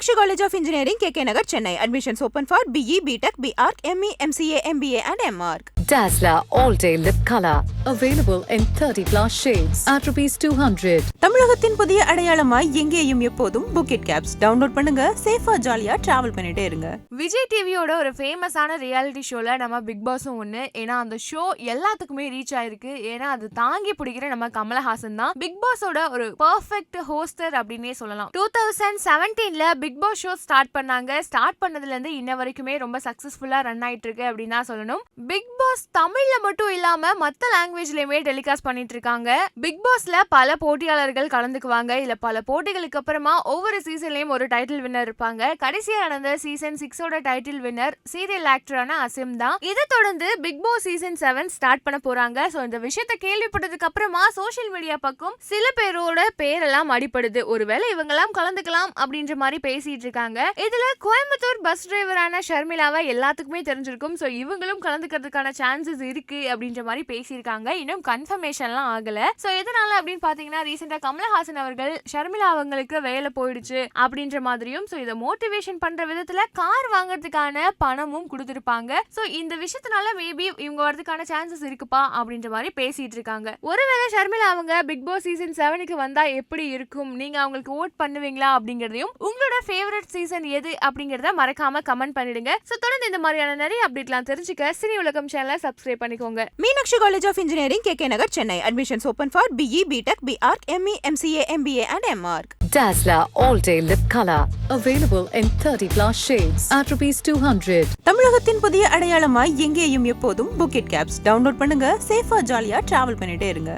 Meenakshi College of Engineering, KK Nagar, Chennai. Admissions open for BE, BTech, BArch, ME, MCA, MBA and MArch. Dazzler All-Day Lip Color. Available in 30 plus shades at ₹200. தமிழகத்தின் புதிய அடையாளமாய் எங்கேயும் எப்போதும் புக்கெட் caps download பண்ணுங்க. சேஃபா ஜாலியா travel பண்ணிட்டே இருங்க. விஜய் டிவியோட ஒரு ஃபேமஸான ரியாலிட்டி ஷோல நம்ம பிக் பாஸும் ஒண்ணு. ஏன்னா அந்த ஷோ எல்லாத்துக்குமே ரீச் ஆயிருக்கு. ஏன்னா அது தாங்கி பிடிக்கிற நம்ம கமலஹாசன் தான் பிக் பாஸோட ஒரு பெர்ஃபெக்ட் ஹோஸ்டர் அப்படின்னே சொல்லலாம். 2017ல பிக் பாஸ் ஷோ ஸ்டார்ட் பண்ணாங்க. ஸ்டார்ட் பண்ணதுல இருந்து இன்ன வரைக்குமே ரொம்ப சக்சஸ்ஃபுல்லா ரன் ஆயிட்டு இருக்கு அப்படின்னு தான் சொல்லணும். பிக் பாஸ் தமிழ்ல மட்டும் இல்லாம மத்த லாங்குவேஜ்லயுமே டெலிகாஸ்ட் பண்ணிட்டு இருக்காங்க. பிக் பாஸ்ல பல போட்டியாளர்கள் கலந்துக்குவாங்க. இல்ல பல போட்டிகளுக்கு அப்புறமா ஒவ்வொரு சீசன்லயும் ஒரு டைட்டில் வின்னர் இருப்பாங்க. கடைசியா நடந்த சீசன் 6ஓட டைட்டில் வின்னர் சீரியல் ஆக்டரான அசிம் தான். இதை தொடர்ந்து பிக் பாஸ் சீசன் 7 ஸ்டார்ட் பண்ண போறாங்க. சோ இந்த விஷயத்தை கேள்விப்பட்டதுக்கு அப்புறமா சோசியல் மீடியா பக்கம் சில பேரோட பேரெல்லாம் அடிப்படுது. ஒருவேளை இவங்க எல்லாம் கலந்துக்கலாம் அப்படின்ற மாதிரி பேசிட்டு இருக்காங்க. இதுல கோயம்புத்தூர் பஸ் டிரைவரான ஷர்மிளாவை எல்லாத்துக்குமே தெரிஞ்சிருக்கும். சோ இவங்களும் கலந்துக்கிறதுக்கான சான்சஸ் இருக்கு அப்படின்ற மாதிரி பேசியிருக்காங்க. இன்னும் கன்ஃபர்மேஷன்லாம் ஆகல. சோ எதனால அப்படின்னு பாத்தீங்கன்னா ரீசெண்டா கமலஹாசன் அவர்கள் ஷர்மிளா அவங்களுக்கு வேலை போயிடுச்சு அப்படின்ற மாதிரியும் சோ இதை மோட்டிவேஷன் பண்ற விதத்துல கார் வாங்குறதுக்கான பணமும் கொடுத்திருப்பாங்க. சோ இந்த விஷயத்தினால மேபி இவங்க வரதுக்கான சான்சஸ் இருக்குப்பா அப்படின்ற மாதிரி பேசிட்டு இருக்காங்க. ஒருவேளை ஷர்மிளா அவங்க பிக் பாஸ் சீசன் 7க்கு வந்தா எப்படி இருக்கும், நீங்க அவங்களுக்கு ஓட் பண்ணுவீங்களா அப்படிங்கறதையும் உங்களோட ஃபேவரட் சீசன் எது அப்படிங்கறத மறக்காம கமெண்ட் பண்ணிடுங்க. சோ தொடர்ந்து இந்த மாதிரியான நிறைய அப்டேட்லாம் தெரிஞ்சுக்க சினி உலகம் சேனலை சப்ஸ்கிரைப் பண்ணிக்கோங்க. Meenakshi College of Engineering, KK Nagar, Chennai. Admissions open for BE, BTech, BArch, ME, MCA, MBA and MArch. Dazzler All-Day Lip Color. Available in 30 plus shades at ₹200. தமிழகத்தின் புதிய அடையாளமாய் எங்கேயும் எப்போதும் புக்கெட் கேப்ஸ் டவுன்லோட் பண்ணுங்க. சேஃபா ஜாலியா டிராவல் பண்ணிட்டே இருங்க.